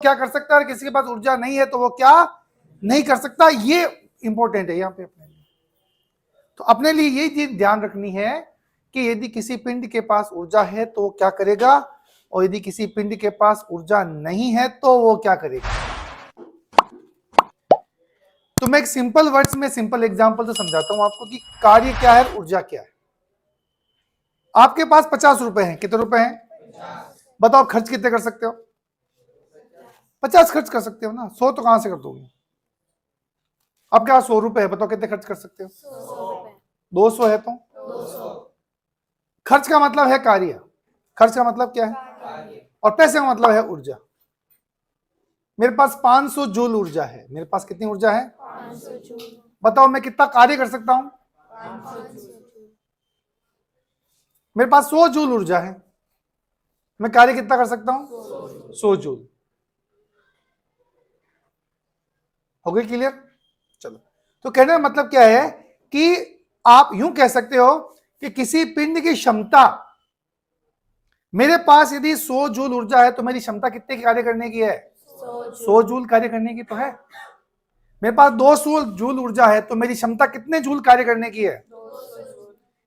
क्या कर सकता है और किसी के पास ऊर्जा नहीं है तो वो क्या नहीं कर सकता। ये इंपॉर्टेंट है यहाँ पे अपने लिए। तो अपने लिए ये चीज ध्यान रखनी है कि यदि किसी पिंड के पास ऊर्जा है तो वो क्या करेगा, और यदि किसी पिंड के पास ऊर्जा नहीं है तो वो क्या करेगा। तो मैं एक सिंपल वर्ड्स में सिंपल एग्जांपल तो समझाता हूं आपको कि कार्य क्या है, ऊर्जा क्या है। आपके पास 50 रुपए हैं, कितने रुपए हैं, बताओ खर्च कितने कर सकते हो। 50 खर्च कर सकते हो ना, 100 तो कहां से कर दोगे। आपके पास 100 रुपए है, बताओ कितने खर्च कर सकते हो। 200 है तो खर्च का मतलब है कार्य, खर्च का मतलब क्या है, और पैसे का मतलब है ऊर्जा। मेरे पास 500 जूल ऊर्जा है, मेरे पास कितनी ऊर्जा है, 500 जूल। बताओ मैं कितना कार्य कर सकता हूं, 500 जूल। मेरे पास 100 जूल ऊर्जा है, मैं कार्य कितना कर सकता हूं, 100 जूल। हो गई क्लियर। चलो, तो कहने का मतलब क्या है कि आप यूं कह सकते हो कि किसी पिंड की क्षमता, मेरे पास यदि 100 जूल ऊर्जा है तो मेरी क्षमता कितने कार्य करने की है, 100 जूल कार्य करने की तो है। मेरे पास 200 जूल ऊर्जा है तो मेरी क्षमता कितने जूल कार्य करने की है,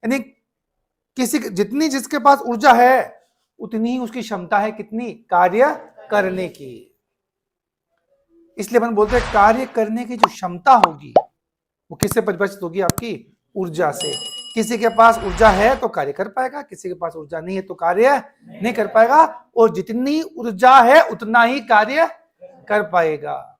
यानी किसी जितनी जिसके पास ऊर्जा है उतनी ही उसकी क्षमता है कितनी कार्य करने की। इसलिए अपन बोलते हैं कार्य करने की जो क्षमता होगी वो किससे परिभाषित होगी, आपकी ऊर्जा से। किसी के पास ऊर्जा है तो कार्य कर पाएगा, किसी के पास ऊर्जा नहीं है तो कार्य नहीं कर पाएगा, और जितनी ऊर्जा है उतना ही कार्य कर पाएगा।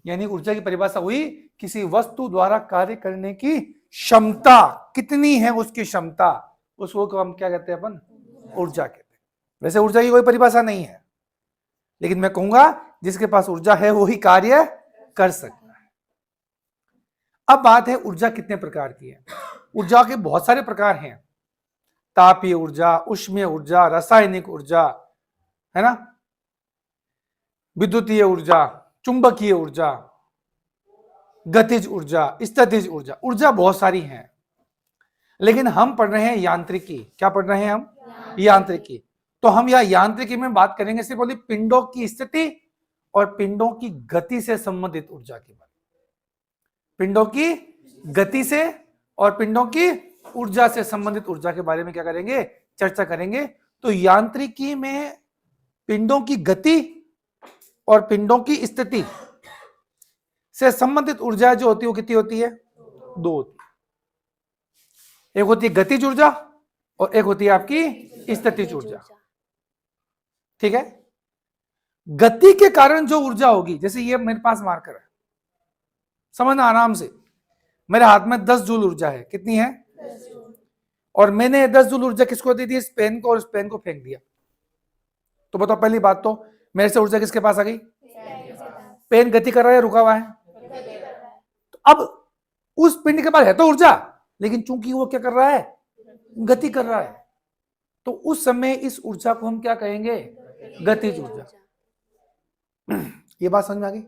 यानी ऊर्जा की परिभाषा हुई किसी वस्तु द्वारा कार्य करने की क्षमता, कितनी है उसकी क्षमता, उसको हम क्या कहते हैं, अपन ऊर्जा कहते हैं। वैसे ऊर्जा की कोई परिभाषा नहीं है, लेकिन मैं कहूंगा जिसके पास ऊर्जा है वो ही कार्य कर सकता है। अब बात है ऊर्जा कितने प्रकार की है। ऊर्जा के बहुत सारे प्रकार हैं, तापीय ऊर्जा, ऊष्मीय ऊर्जा, रासायनिक ऊर्जा, है ना, विद्युतीय ऊर्जा, चुंबकीय ऊर्जा, गतिज ऊर्जा, स्थितिज ऊर्जा। ऊर्जा बहुत सारी हैं, लेकिन हम पढ़ रहे हैं यांत्रिकी। क्या पढ़ रहे हैं हम, यांत्रिकी। तो हम यह यांत्रिकी में बात करेंगे सिर्फ बोली पिंडों की स्थिति और पिंडों की गति से संबंधित ऊर्जा के बारे में। पिंडों की गति से और पिंडों की ऊर्जा से संबंधित ऊर्जा के बारे में क्या करेंगे, चर्चा करेंगे। तो यांत्रिकी में पिंडों की गति और पिंडों की स्थिति से संबंधित ऊर्जा जो होती है वो कितनी होती है, 2 होती है। एक होती है गतिज ऊर्जा और एक होती है आपकी स्थितिज ऊर्जा। ठीक है। गति के कारण जो ऊर्जा होगी, जैसे ये मेरे पास मार्कर है, समझना आराम से, मेरे हाथ में 10 जूल ऊर्जा है, कितनी है, 10 जूल। और मैंने 10 जूल ऊर्जा किसको दे दी, इस पेन को, और इस पेन को फेंक दिया। तो बताओ पहली बात तो मेरे से ऊर्जा किसके पास आ गई, पेन गति कर रहा है, रुका हुआ है। तो अब उस पिंड के पास है तो ऊर्जा, लेकिन चूंकि वो क्या कर रहा है, गति कर रहा है, तो उस समय इस ऊर्जा को हम क्या कहेंगे, गतिज ऊर्जा। ये बात समझ में आ गई।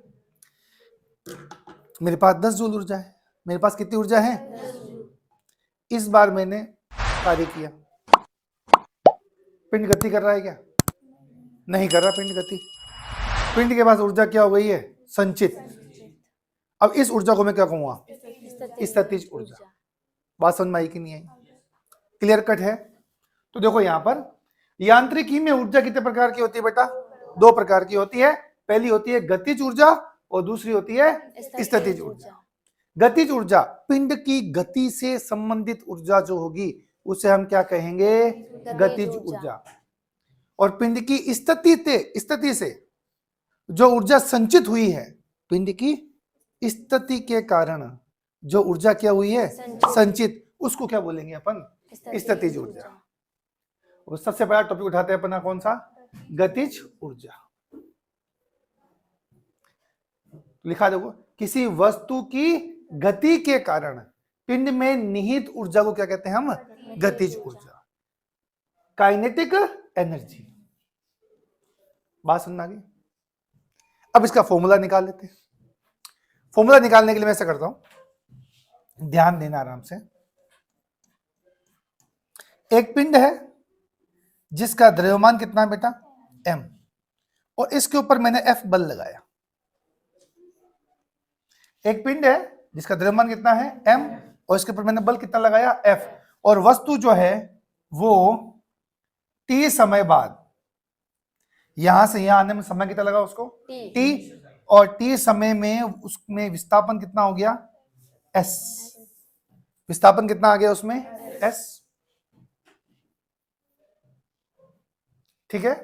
मेरे पास 10 जूल ऊर्जा है, मेरे पास कितनी ऊर्जा है, इस बार मैंने कार्य किया, पिंड गति कर रहा है क्या, नहीं कर रहा पिंड गति। पिंड के पास ऊर्जा क्या हो गई है, संचित। अब इस ऊर्जा को मैं क्या कहूंगा, स्थितिज ऊर्जा। बात समझ में आई कि नहीं आई, क्लियर कट है। तो देखो यहां पर यांत्रिकी में ऊर्जा कितने प्रकार की होती है बेटा, 2 प्रकार की होती है। पहली होती है गतिज ऊर्जा और दूसरी होती है स्थितिज ऊर्जा। गतिज ऊर्जा पिंड की गति से संबंधित ऊर्जा जो होगी उसे हम क्या कहेंगे, गतिज ऊर्जा। और पिंड की स्थिति से जो ऊर्जा संचित हुई है, पिंड की स्थिति के कारण जो ऊर्जा क्या हुई है, संचित, उसको क्या बोलेंगे अपन, स्थितिज ऊर्जा। और सबसे बड़ा टॉपिक उठाते हैं अपना कौन सा, गतिज ऊर्जा। लिखा देखो, किसी वस्तु की गति के कारण पिंड में निहित ऊर्जा को क्या कहते हैं हम, गतिज ऊर्जा, काइनेटिक एनर्जी। बात समझ आ गई। अब इसका फॉर्मूला निकाल लेते हैं। फॉर्मूला निकालने के लिए मैं ऐसा करता हूं, ध्यान देना आराम से। एक पिंड है जिसका द्रव्यमान कितना है बेटा, m, और इसके ऊपर मैंने F बल लगाया। एक पिंड है जिसका द्रव्यमान कितना है m, और इसके ऊपर मैंने बल कितना लगाया F, और वस्तु जो है वो t समय बाद, यहां से यहां आने में समय कितना लगा उसको t, और t समय में उसमें विस्थापन कितना हो गया s, विस्थापन कितना आ गया उसमें s, ठीक है।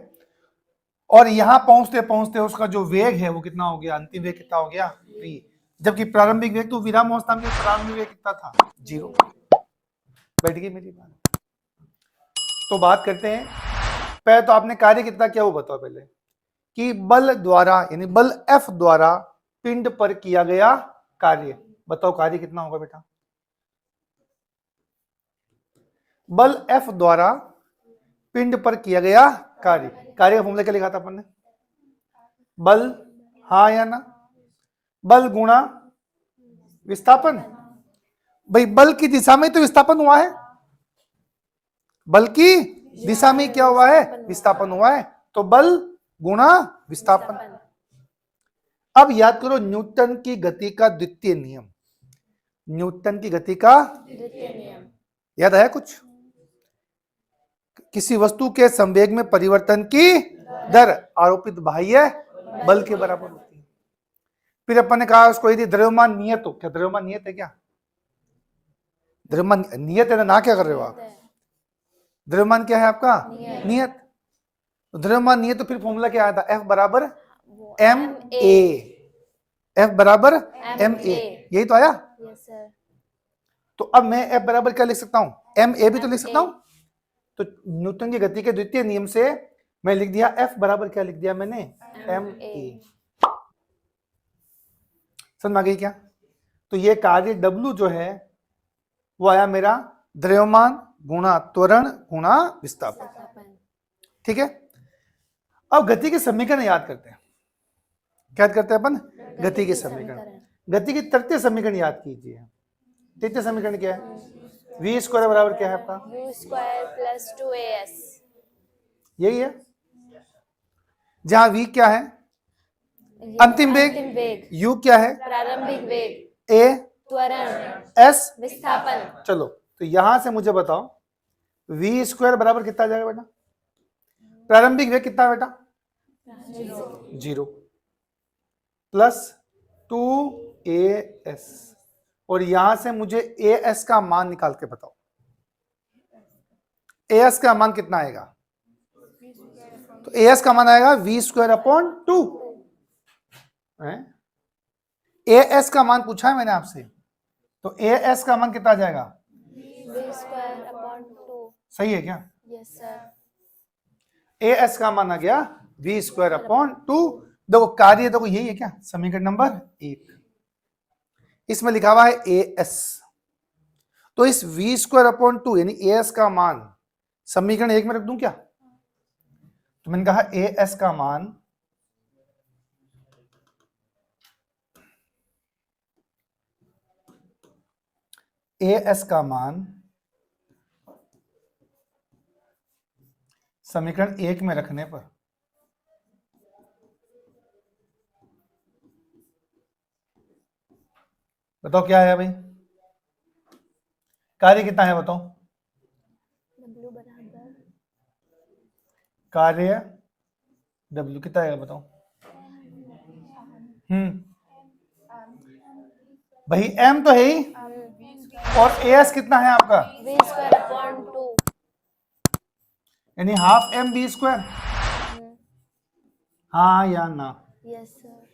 और यहां पहुंचते पहुंचते उसका जो वेग है वो कितना हो गया, अंतिम वेग कितना हो गया v, जबकि प्रारंभिक वेग तो विराम अवस्था में प्रारंभिक वेग कितना था 0। बैठ गई मेरी बात। तो बात करते हैं, पहले तो आपने कार्य कितना किया वो बताओ पहले, कि बल द्वारा यानी बल F द्वारा पिंड पर किया गया कार्य, बताओ कार्य कितना होगा बेटा। बल F द्वारा पिंड पर किया गया कार्य, कार्य का फॉर्मूला क्या लिखा था अपन ने, बल, हाँ या ना, बल गुणा विस्थापन। भाई बल की दिशा में तो विस्थापन हुआ है, बल की दिशा में क्या हुआ है, विस्थापन हुआ है, तो बल गुणा विस्थापन। अब याद करो न्यूटन की गति का द्वितीय नियम, न्यूटन की गति का द्वितीय नियम याद आया कुछ, किसी वस्तु के संवेग में परिवर्तन की दर आरोपित बाह्य बल के बराबर होती है। फिर अपन ने कहा उसको यदि द्रव्यमान नियत हो, क्या द्रव्यमान नियत है क्या, द्रव्यमान नियत है ना, क्या कर रहे हो आप, द्रव्यमान क्या है आपका नियत, तो द्रव्यमान नियत, तो फिर फॉर्मूला क्या आया था, F बराबर एम ए, F बराबर एम ए, यही तो आया। Yes sir. तो अब मैं F बराबर क्या लिख सकता हूं, एम ए भी तो लिख सकता हूं, तो न्यूटन की गति के द्वितीय नियम से मैं लिख दिया F बराबर क्या लिख दिया मैंने एम ए, समझ में आ गई क्या। तो ये कार्य W जो है वो आया मेरा द्रव्यमान गुणा त्वरण गुणा विस्थापन, ठीक है। अब गति के समीकरण याद करते हैं, क्या याद करते हैं अपन, गति के समीकरण, गति के तृतीय समीकरण याद कीजिए। तृतीय समीकरण क्या है, v स्क्वायर बराबर क्या है आपका, u स्क्वायर प्लस 2as, यही है, जहां v क्या है अंतिम वेग, u क्या है प्रारंभिक वेग, a, त्वरण, s विस्थापन। चलो तो यहां से मुझे बताओ v स्क्वायर बराबर कितना आ जाएगा बेटा, प्रारंभिक वेग कितना है बेटा 0 प्लस 2as, और यहां से मुझे as का मान निकाल के बताओ, as का मान कितना आएगा, तो as का मान आएगा v स्क्वायर अपॉन 2, as का मान पूछा है मैंने आपसे, तो as का मान कितना आ जाएगा v स्क्वायर अपॉन 2, सही है क्या, यस सर। as का मान आ गया v स्क्वायर अपॉन 2। देखो कार्य देखो यही है क्या, समीकरण नंबर 1, इसमें लिखा हुआ है as, तो इस v स्क्वायर अपॉन 2 यानी as का मान समीकरण 1 में रख दूं क्या, तो मैंने कहा as का मान समीकरण 1 में रखने पर बताओ क्या है भाई, कार्य कितना है बताओ, w बराबर कार्य W कितना है बताओ, भाई m तो है ही, और as कितना है आपका v स्क्वायर अपॉन 2, यानी हाफ m v स्क्वायर, हाँ या ना, यस सर।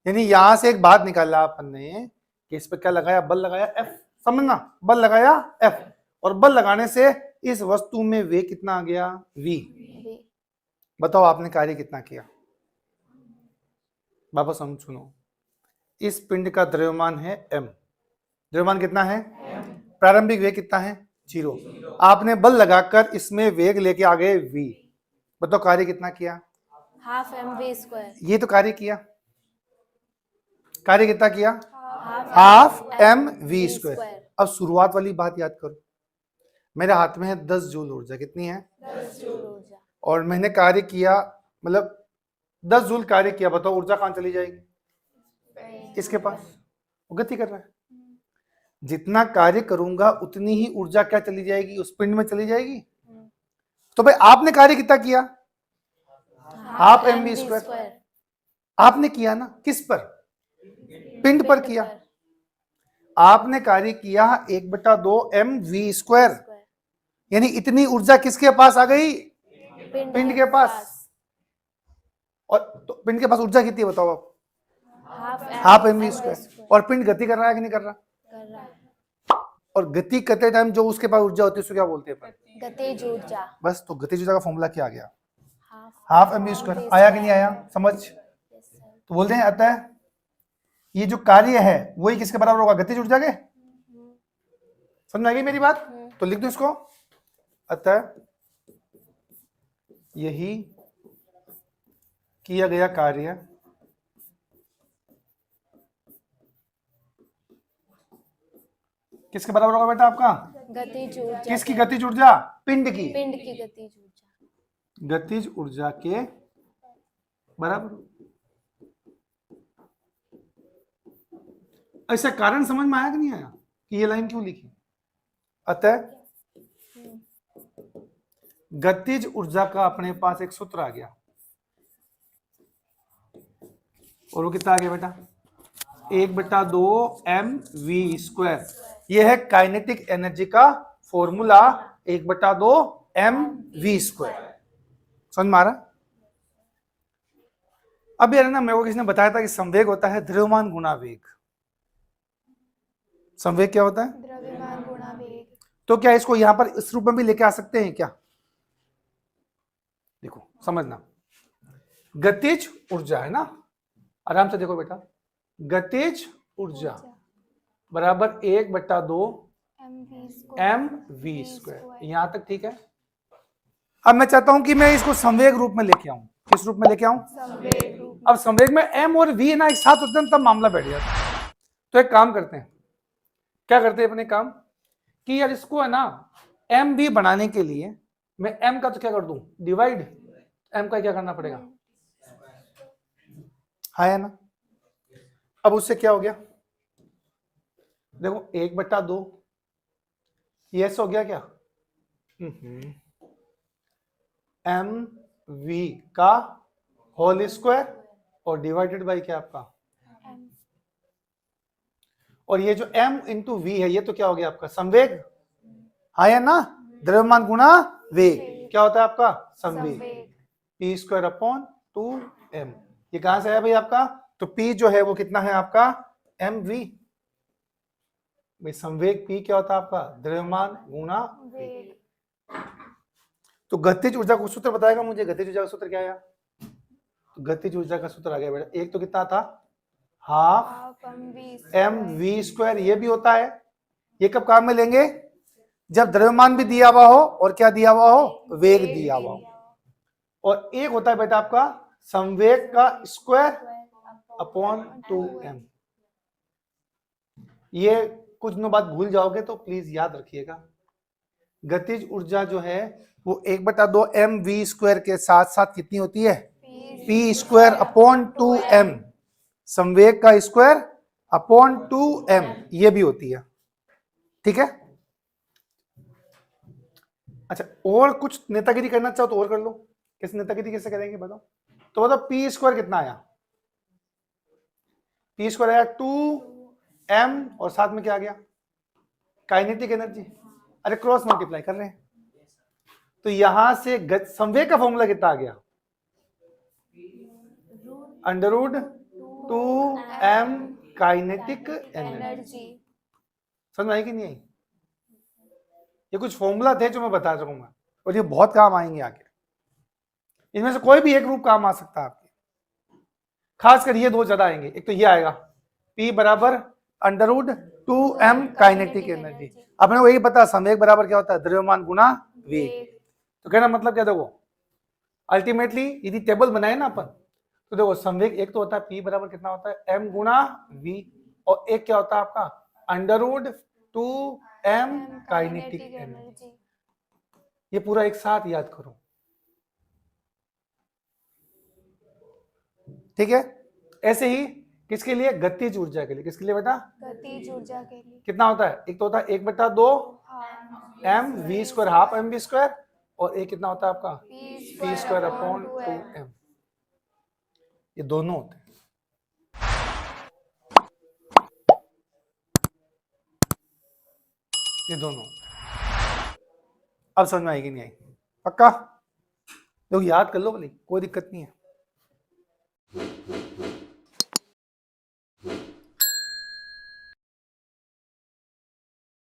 यानी यहां से एक बात निकाला अपन ने कि इस पर क्या लगाया, बल लगाया F, समझना, बल लगाया F, और बल लगाने से इस वस्तु में वे कितना आ गया v, बताओ आपने कार्य कितना किया, वापस हम सुनो, इस पिंड का द्रव्यमान है m, द्रव्यमान कितना है प्रारंभिक वेग कितना है 0, आपने बल लगाकर इसमें वेग लेके आ गए v, बताओ कार्य कितना किया, हाफ एम वी स्क्वायर, ये तो कार्य किया, कार्य कितना किया हाफ एम वी स्क्वायर। अब शुरुआत वाली बात याद करो, मेरे हाथ में है 10 जूल ऊर्जा, कितनी है 10 जूल ऊर्जा, और मैंने कार्य किया, मतलब 10 जूल कार्य किया, बताओ ऊर्जा कहां चली जाएगी? इसके पास, वो गति कर रहा है। जितना कार्य करूंगा उतनी ही ऊर्जा क्या चली जाएगी? उस पिंड में चली जाएगी। तो भाई आपने कार्य कितना किया? Half mv²। आपने किया ना, किस पर? पिंड पर किया। आपने कार्य किया 1/2 mv², यानी इतनी ऊर्जा किसके पास आ गई? पिंड के पास। और तो पिंड के पास ऊर्जा कितनी है बताओ आप? Half mv²। और पिंड गति कर रहा है कि नहीं कर रहा? कर रहा है। और गति करते टाइम जो उसके पास ऊर्जा होती है उसको क्या बोलते हैं? गतिज ऊर्जा। बस, तो गतिज ऊर्जा का फॉर्मूला क्या आ गया? Half half mv²। आया कि नहीं आया समझ? तो बोलते हैं अतः ये जो कार्य है वही किसके बराबर होगा? गतिज ऊर्जा के। समझ में आ गई मेरी बात? तो लिख दो इसको, अतः यही किया गया कार्य किसके बराबर होगा बेटा आपका? गतिज ऊर्जा। किसकी गतिज ऊर्जा? पिंड की। पिंड की गतिज ऊर्जा। गतिज ऊर्जा के बराबर। ऐसा कारण समझ में आया कि नहीं आया कि ये लाइन क्यों लिखी? अतः गतिज ऊर्जा का अपने पास एक सूत्र आ गया, और वो कितना आ गया बेटा? 1/2 mv²। यह है काइनेटिक एनर्जी का फॉर्मूला, 1/2 mv²। समझ में आ रहा? अब यार ना, मेरे को किसी ने बताया था कि संवेग होता है द्रव्यमान गुणा वेग। संवेग क्या होता है? द्रव्यमान गुणा वेग। तो क्या इसको यहां पर इस रूप में भी लेके आ सकते हैं क्या? देखो समझना, गतिज ऊर्जा है ना, आराम से देखो बेटा, गतिज ऊर्जा बराबर 1/2 mv²। यहां तक ठीक है। अब मैं चाहता हूं कि मैं इसको संवेग रूप में लेके आऊं। किस रूप में लेके आऊं? संवेग रूप। अब संवेग में m और v ना एक साथ होते हैं तब मामला बैठ जाता है। तो एक काम करते हैं, क्या करते हैं अपने काम कि यार इसको है ना mv बनाने के लिए मैं m का तो क्या कर दूं? डिवाइड। m का क्या करना पड़ेगा? है ना। अब उससे क्या हो गया? देखो 1/2 ये ऐसा हो गया क्या? mv का होल स्क्वायर और डिवाइडेड बाई क्या आपका? और ये जो m इंटू वी है ये तो क्या हो गया आपका? संवेग। है ना, द्रव्यमान गुणा वेग क्या होता है आपका? संवेग। p²/2m। ये कहां से आया भाई आपका? तो p जो है वो कितना है आपका? mv। भाई संवेग p क्या होता है आपका? द्रव्यमान गुणा वेग। तो गतिज ऊर्जा का सूत्र बताएगा मुझे? गतिज ऊर्जा का सूत्र क्या आया? तो गतिज ऊर्जा का सूत्र आ गया बेटा, एक तो कितना था? Half mv²। ये भी होता है। ये कब काम में लेंगे? जब द्रव्यमान भी दिया हुआ हो और क्या दिया हुआ हो? वेग दिया हुआ हो। और एक होता है बेटा आपका संवेग का स्क्वायर अपॉन 2m। ये कुछ दिनों बाद भूल जाओगे तो प्लीज याद रखिएगा। गतिज ऊर्जा जो है वो 1/2 mv² के साथ साथ कितनी होती है? p²/2m। संवेग का स्क्वायर अपॉन 2m ये भी होती है। ठीक है। अच्छा, और कुछ नेतागिरी करना चाहो तो और कर लो। किस नेतागिरी कैसे करेंगे बताओ? तो बताओ p² कितना आया? p² आया 2m और साथ में क्या आ गया? Kinetic energy. अरे क्रॉस मल्टीप्लाई कर रहे हैं तो यहां से संवेग का फॉर्मूला कितना आ गया? √2m kinetic energy. समझ में आई कि नहीं आई? ये कुछ फॉर्मूला थे जो मैं बता सकूंगा और ये बहुत काम आएंगे आगे। इनमें से कोई भी एक रूप काम आ सकता है आपके, खासकर ये दो ज्यादा आएंगे। एक तो ये आएगा P बराबर √2m काइनेटिक एनर्जी। अपने को यही पता संवेग बराबर क्या होता है? द्रव्यमान गुणा वेग। तो कहना मतलब क्या? देखो अल्टीमेटली यदि टेबल बनाए ना अपन तो देखो संवेग एक तो होता है P बराबर कितना होता है? m गुणा v, और एक क्या होता है आपका? √2m kinetic energy. ये पूरा एक साथ याद करो। ठीक है। ऐसे ही किसके लिए, गतिज ऊर्जा के लिए, किसके लिए बेटा, गतिज ऊर्जा के लिए कितना होता है, एक तो होता है 1/2 M V square, half M V square, और एक कितना होता है आपका पी स्क्वायर अपॉन 2m, ये दोनों होते हैं। ये दोनों अब समझ में आएगी नहीं आई, पक्का, लोग याद कर लो, नहीं कोई दिक्कत नहीं है।